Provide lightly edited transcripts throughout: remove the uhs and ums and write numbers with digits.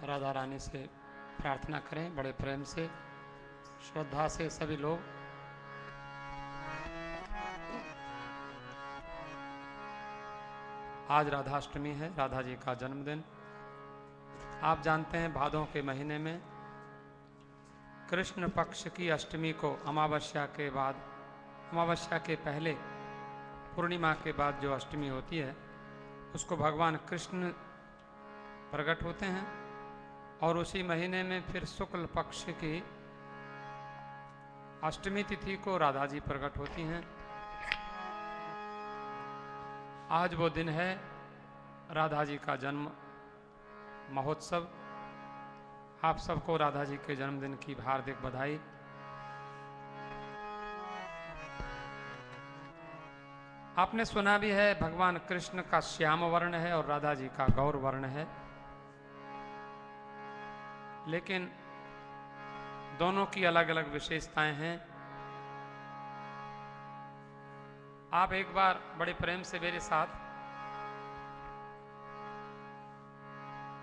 राधा रानी से प्रार्थना करें, बड़े प्रेम से, श्रद्धा से सभी लोग। आज राधाष्टमी है, राधा जी का जन्मदिन। आप जानते हैं भादों के महीने में कृष्ण पक्ष की अष्टमी को अमावस्या के बाद, अमावस्या के पहले पूर्णिमा के बाद जो अष्टमी होती है उसको भगवान कृष्ण प्रकट होते हैं, और उसी महीने में फिर शुक्ल पक्ष की अष्टमी तिथि को राधा जी प्रकट होती हैं। आज वो दिन है राधा जी का जन्म महोत्सव। आप सबको राधा जी के जन्मदिन की हार्दिक बधाई। आपने सुना भी है भगवान कृष्ण का श्याम वर्ण है और राधा जी का गौर वर्ण है, लेकिन दोनों की अलग अलग विशेषताएं हैं। आप एक बार बड़े प्रेम से मेरे साथ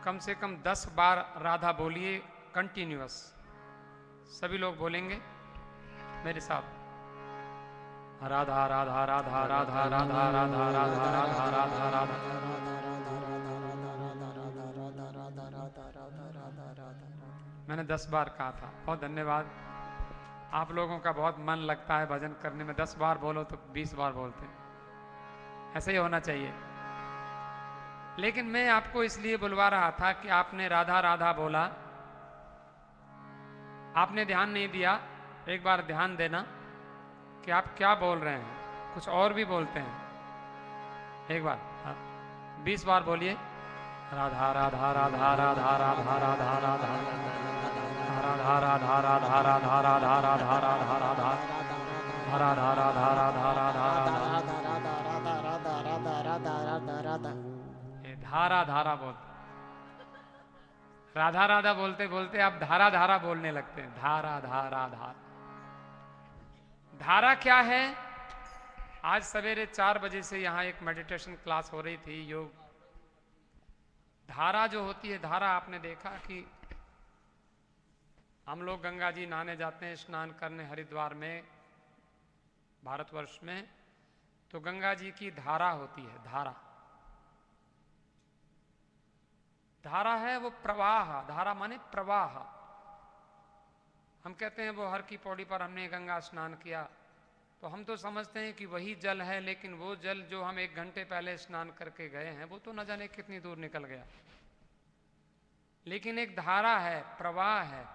कम से कम 10 बार राधा बोलिए, कंटिन्यूअस। सभी लोग बोलेंगे मेरे साथ, राधा राधा राधा राधा राधा राधा राधा राधा राधा राधा। मैंने 10 बार कहा था। बहुत धन्यवाद। आप लोगों का बहुत मन लगता है भजन करने में। 10 बार बोलो तो 20 बार बोलते हैं, ऐसे ही होना चाहिए। लेकिन मैं आपको इसलिए बुलवा रहा था कि आपने राधा राधा बोला, आपने ध्यान नहीं दिया। एक बार ध्यान देना कि आप क्या बोल रहे हैं, कुछ और भी बोलते हैं। एक बार 20 बार बोलिए, राधा राधा राधा राधा राधा राधा राधा राधा राधा राधा राधा राधा राधा राधा राधा राधा राधा राधा। धारा धारा बोलते, राधा राधा बोलते बोलते आप धारा धारा बोलने लगते हैं। धारा धारा धारा। धारा क्या है? आज सवेरे 4 बजे से यहाँ एक मेडिटेशन क्लास हो रही थी, योग। धारा जो होती है, धारा आपने देखा कि हम लोग गंगा जी नहाने जाते हैं, स्नान करने हरिद्वार में, भारतवर्ष में, तो गंगा जी की धारा होती है। धारा, धारा है वो प्रवाह। धारा माने प्रवाह। हम कहते हैं वो हर की पौड़ी पर हमने गंगा स्नान किया, तो हम तो समझते हैं कि वही जल है, लेकिन वो जल जो हम 1 घंटे पहले स्नान करके गए हैं वो तो न जाने कितनी दूर निकल गया। लेकिन एक धारा है, प्रवाह है।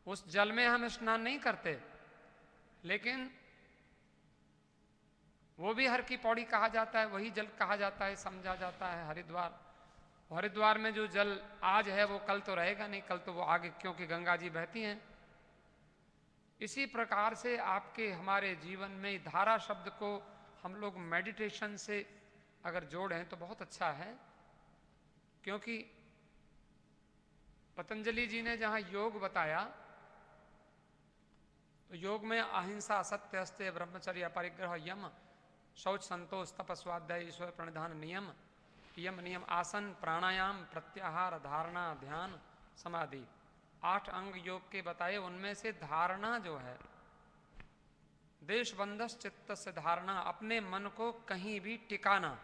उस जल में हम स्नान नहीं करते, लेकिन वो भी हर की पौड़ी कहा जाता है, वही जल कहा जाता है, समझा जाता है हरिद्वार। हरिद्वार में जो जल आज है वो कल तो रहेगा नहीं, कल तो वो आगे, क्योंकि गंगा जी बहती हैं। इसी प्रकार से आपके हमारे जीवन में धारा शब्द को हम लोग मेडिटेशन से अगर जोड़ें तो बहुत अच्छा है, क्योंकि पतंजलि जी ने जहां योग बताया तो योग में अहिंसा, सत्य, अस्तेय, ब्रह्मचर्य, परिग्रह, यम, शौच, संतोष, तप, स्वाध्याय, ईश्वर प्रणिधान, नियम, यम नियम, आसन, प्राणायाम, प्रत्याहार, धारणा, ध्यान, समाधि, 8 अंग योग के बताए। उनमें से धारणा जो है, देशबंधस चित्त से धारणा, अपने मन को कहीं भी टिकाना,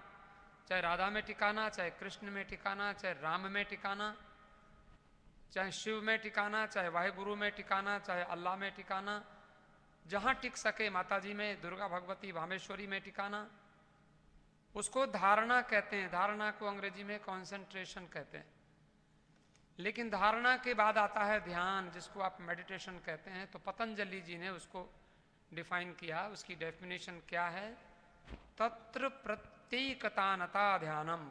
चाहे राधा में टिकाना, चाहे कृष्ण में टिकाना, चाहे राम में टिकाना, चाहे शिव में टिकाना, चाहे वाहिगुरु में टिकाना, चाहे अल्लाह में टिकाना, जहां टिक सके, माता जी में, दुर्गा भगवती भामेश्वरी में टिकाना, उसको धारणा कहते हैं। धारणा को अंग्रेजी में कंसंट्रेशन कहते हैं। लेकिन धारणा के बाद आता है ध्यान, जिसको आप मेडिटेशन कहते हैं। तो पतंजलि जी ने उसको डिफाइन किया। उसकी डेफिनेशन क्या है? तत्र प्रत्येकतानता ध्यानम।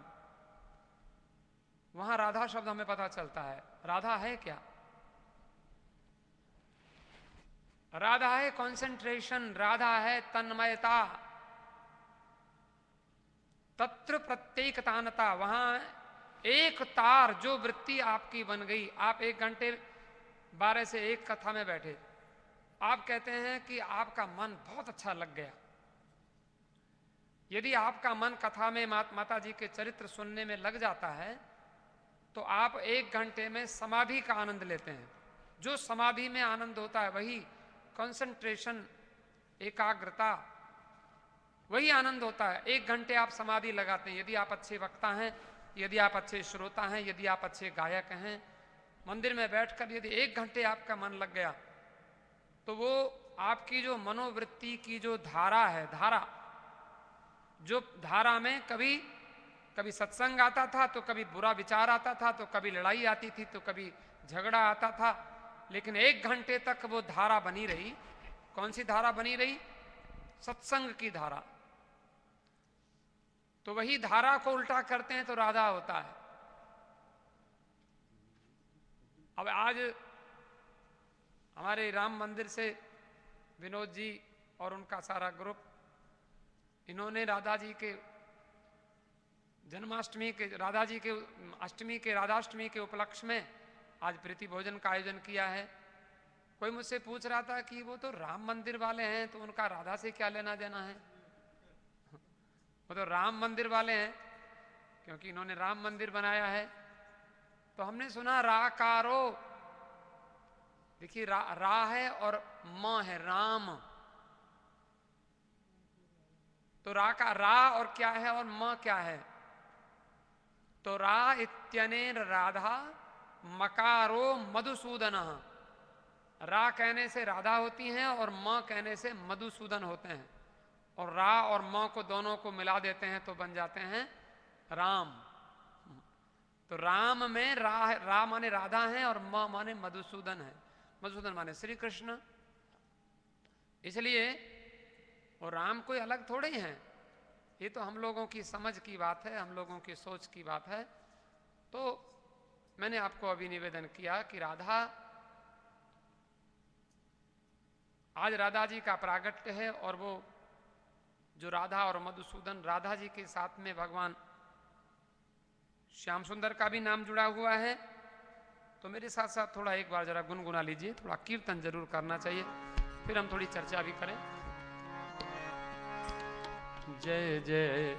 वहां राधा शब्द हमें पता चलता है। राधा है क्या? राधा है कंसंट्रेशन, राधा है तन्मयता। तत्र प्रत्येकतानता, वहां एक तार जो वृत्ति आपकी बन गई। आप 1 घंटे 12 से 1 कथा में बैठे, आप कहते हैं कि आपका मन बहुत अच्छा लग गया। यदि आपका मन कथा में माता जी के चरित्र सुनने में लग जाता है तो आप 1 घंटे में समाधि का आनंद लेते हैं। जो समाधि में आनंद होता है वही कंसंट्रेशन, एकाग्रता, वही आनंद होता है। 1 घंटे आप समाधि लगाते हैं। यदि आप अच्छे वक्ता हैं, यदि आप अच्छे श्रोता हैं, यदि आप अच्छे गायक हैं, मंदिर में बैठकर यदि 1 घंटे आपका मन लग गया तो वो आपकी जो मनोवृत्ति की जो धारा है, जो धारा में कभी सत्संग आता था तो कभी बुरा विचार आता था, तो कभी लड़ाई आती थी, तो कभी झगड़ा आता था, लेकिन 1 घंटे तक वो धारा बनी रही। कौन सी धारा बनी रही? सत्संग की धारा। तो वही धारा को उल्टा करते हैं तो राधा होता है। अब आज हमारे राम मंदिर से विनोद जी और उनका सारा ग्रुप, इन्होंने राधा जी के जन्माष्टमी के, राधा जी के अष्टमी के, राधाष्टमी के उपलक्ष्य में आज प्रीति भोजन का आयोजन किया है। कोई मुझसे पूछ रहा था कि वो तो राम मंदिर वाले हैं, तो उनका राधा से क्या लेना देना है? वो तो राम मंदिर वाले हैं क्योंकि इन्होंने राम मंदिर बनाया है। तो हमने सुना राकारो, देखिए रा है और म है, राम। तो रा का रा और क्या है और म क्या है? तो रा इत्यनेन राधा मकारो मधुसूदन। रा कहने से राधा होती हैं और म कहने से मधुसूदन होते हैं, और रा और म को दोनों को मिला देते हैं तो बन जाते हैं राम। तो राम में रा माने राधा है और म माने मधुसूदन है। मधुसूदन माने श्री कृष्ण। इसलिए और राम कोई अलग थोड़े ही हैं, ये तो हम लोगों की समझ की बात है, हम लोगों की सोच की बात है। तो मैंने आपको अभी निवेदन किया कि राधा, आज राधा जी का प्रागट्य है, और वो जो राधा और मधुसूदन, राधा जी के साथ में भगवान श्याम सुंदर का भी नाम जुड़ा हुआ है। तो मेरे साथ साथ थोड़ा एक बार जरा गुनगुना लीजिए, थोड़ा कीर्तन जरूर करना चाहिए, फिर हम थोड़ी चर्चा भी करें। जय जय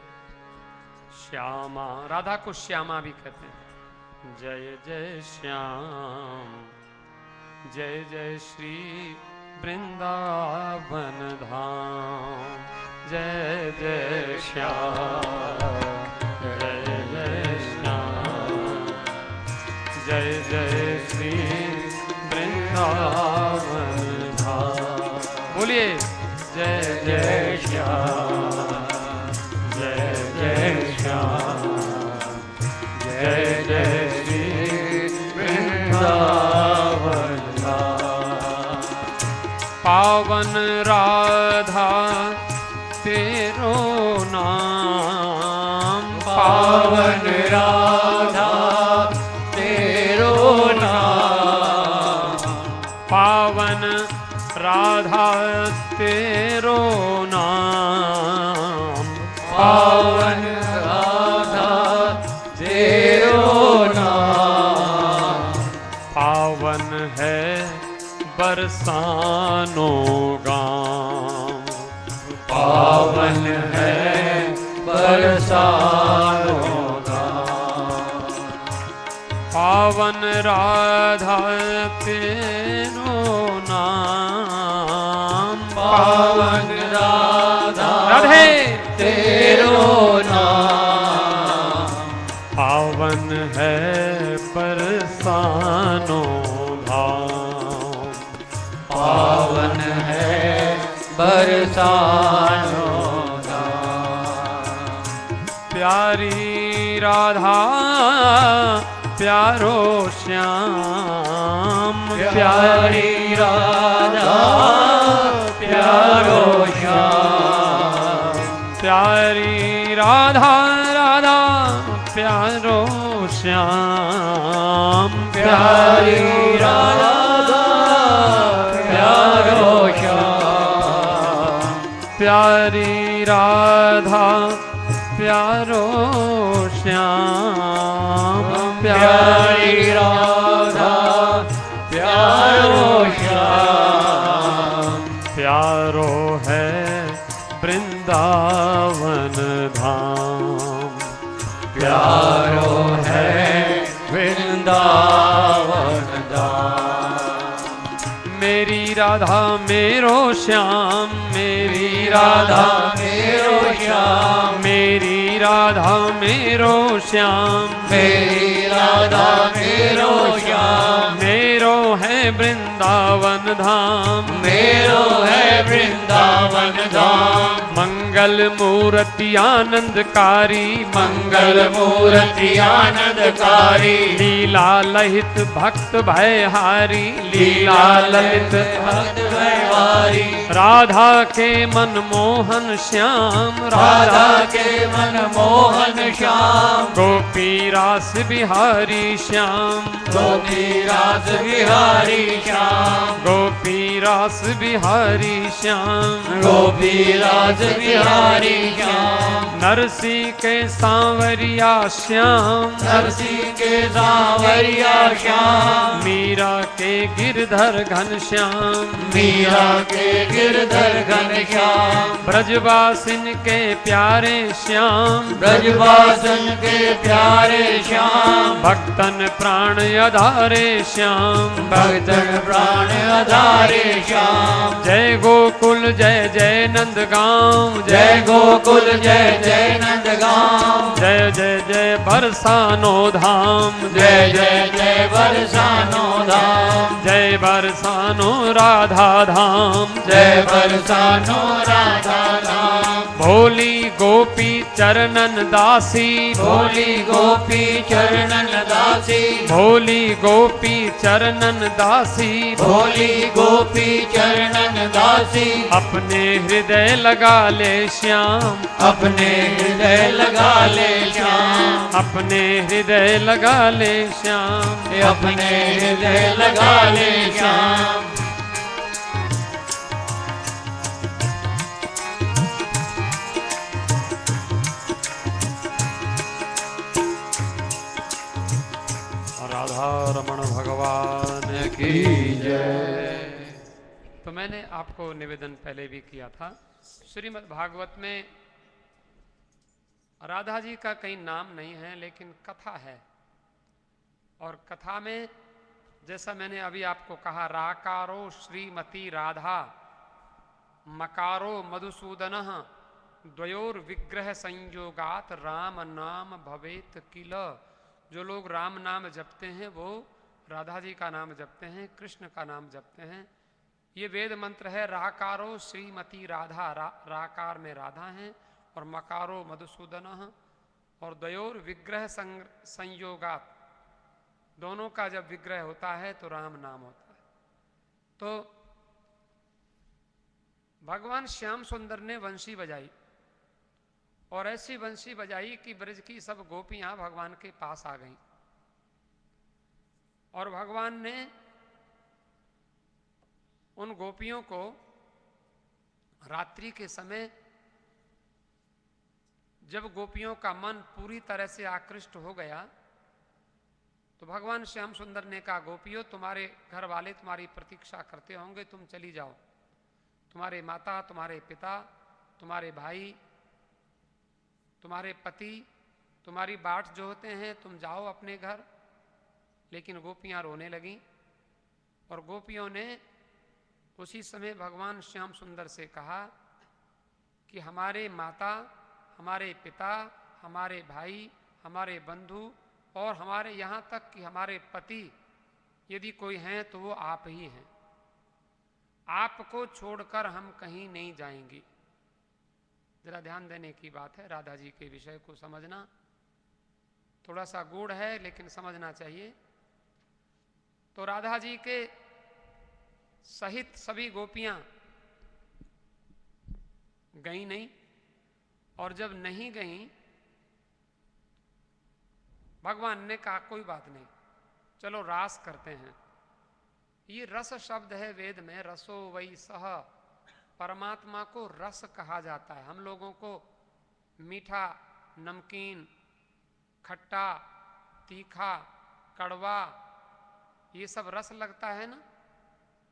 श्यामा, राधा को श्यामा भी कहते हैं। जय जय श्याम, जय जय श्री वृंदावन धाम। जय जय श्याम, जय जय श्याम, जय जय श्री वृंदावन धाम। बोलिए जय जय श्याम, जय जय श्याम, जय जय श्री वृंदावन धाम। पावन राधा तेरो नाम, पावन राधा तेरो नाम, पावन राधा तेरो नाम, पावन राधा तेरो नाम। पावन है बरसानो गाँव, पावन है बरसानो गाँव। पावन राधा तेरो नाम, पावन राधा राधे तेरो नाम। पावन है बरसानो भाव, पावन है बरसानो भाव। प्यारी राधा प्यारो श्याम, प्यारी राधा प्यारो श्याम। प्यारी राधा राधा प्यारो श्याम, प्यारी राधा प्यारो श्याम। प्यारी राधा प्यारो श्याम, प्यारी राधा प्यारो श्याम। प्यारो है वृंदावन धाम, प्यारो है राधा मेरो श्याम, मेरी राधा मेरो श्याम, मेरी राधा मेरो श्याम, मेरी राधा मेरो श्याम, मेरो है वृंदावन धाम, मेरो है वृंदावन धाम। मंगल मूर्ति आनंदकारी, मंगल मूर्ति आनंदकारी, लीला लहित भक्त भयहारी, लीला ललित भक्त भयहारी। राधा के मनमोहन श्याम, राधा के मनमोहन श्याम, गोपी रास बिहारी श्याम, गोपी रास बिहारी श्याम, गोपी रास बिहारी श्याम, गोपी रास बिहारी श्याम। नरसी के सांवरिया श्याम, नरसी के सांवरिया श्याम, मीरा के गिरधर घन श्याम, मीरा के गिरधर घन श्याम, ब्रजवासिन के प्यारे श्याम, ब्रजवासन के प्यारे श्याम, भक्तन प्राण आधारे श्याम, भक्तन प्राण आधारे श्याम। जय गोकुल जय जय नंदगांव, जय गोकुल जय जय नंदगांव, जय जय जय बरसानो धाम, जय जय जय बरसानो धाम, जय बरसानो राधा धाम, जय बरसानो राधा धाम। भोली गोपी चरणन दासी, भोली गोपी चरणन दासी, भोली गोपी चरणन दासी, भोली गोपी चरणन दासी। अपने हृदय लगा ले श्याम, अपने हृदय लगा ले श्याम, अपने हृदय लगा ले श्याम, अपने हृदय लगा ले श्याम। राधा रमण भगवान की जय। तो मैंने आपको निवेदन पहले भी किया था, श्रीमद् भागवत में राधा जी का कहीं नाम नहीं है लेकिन कथा है। और कथा में जैसा मैंने अभी आपको कहा, राकारो श्रीमती राधा, मकारो मधुसूदन, द्वयोर विग्रह संयोगात राम नाम भवेत किल। जो लोग राम नाम जपते हैं वो राधा जी का नाम जपते हैं, कृष्ण का नाम जपते हैं। ये वेद मंत्र है, राकारो श्रीमती राधा, राकार में राधा हैं और मकारो मधुसूदन, और द्वयोर विग्रह संयोगात, दोनों का जब विग्रह होता है तो राम नाम होता है। तो भगवान श्याम सुंदर ने वंशी बजाई और ऐसी वंशी बजाई कि ब्रज की सब गोपियां भगवान के पास आ गईं। और भगवान ने उन गोपियों को रात्रि के समय, जब गोपियों का मन पूरी तरह से आकृष्ट हो गया, तो भगवान श्याम सुंदर ने कहा, गोपियों तुम्हारे घर वाले तुम्हारी प्रतीक्षा करते होंगे, तुम चली जाओ। तुम्हारे माता, तुम्हारे पिता, तुम्हारे भाई, तुम्हारे पति, तुम्हारी बाट जो होते हैं, तुम जाओ अपने घर। लेकिन गोपियां रोने लगीं और गोपियों ने उसी समय भगवान श्याम सुंदर से कहा कि हमारे माता, हमारे पिता, हमारे भाई, हमारे बंधु और हमारे यहाँ तक कि हमारे पति यदि कोई हैं तो वो आप ही हैं। आपको छोड़कर हम कहीं नहीं जाएंगे। जरा ध्यान देने की बात है, राधा जी के विषय को समझना थोड़ा सा गूढ़ है लेकिन समझना चाहिए। तो राधा जी के सहित सभी गोपियां गई नहीं, और जब नहीं गई, भगवान ने कहा कोई बात नहीं, चलो रास करते हैं। ये रस शब्द है वेद में, रसो वै सह। परमात्मा को रस कहा जाता है। हम लोगों को मीठा, नमकीन, खट्टा, तीखा, कड़वा, ये सब रस लगता है ना,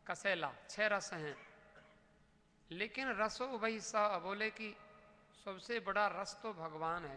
कसेला, 6 रस हैं। लेकिन रसो वै सह बोले कि सबसे बड़ा रस तो भगवान है।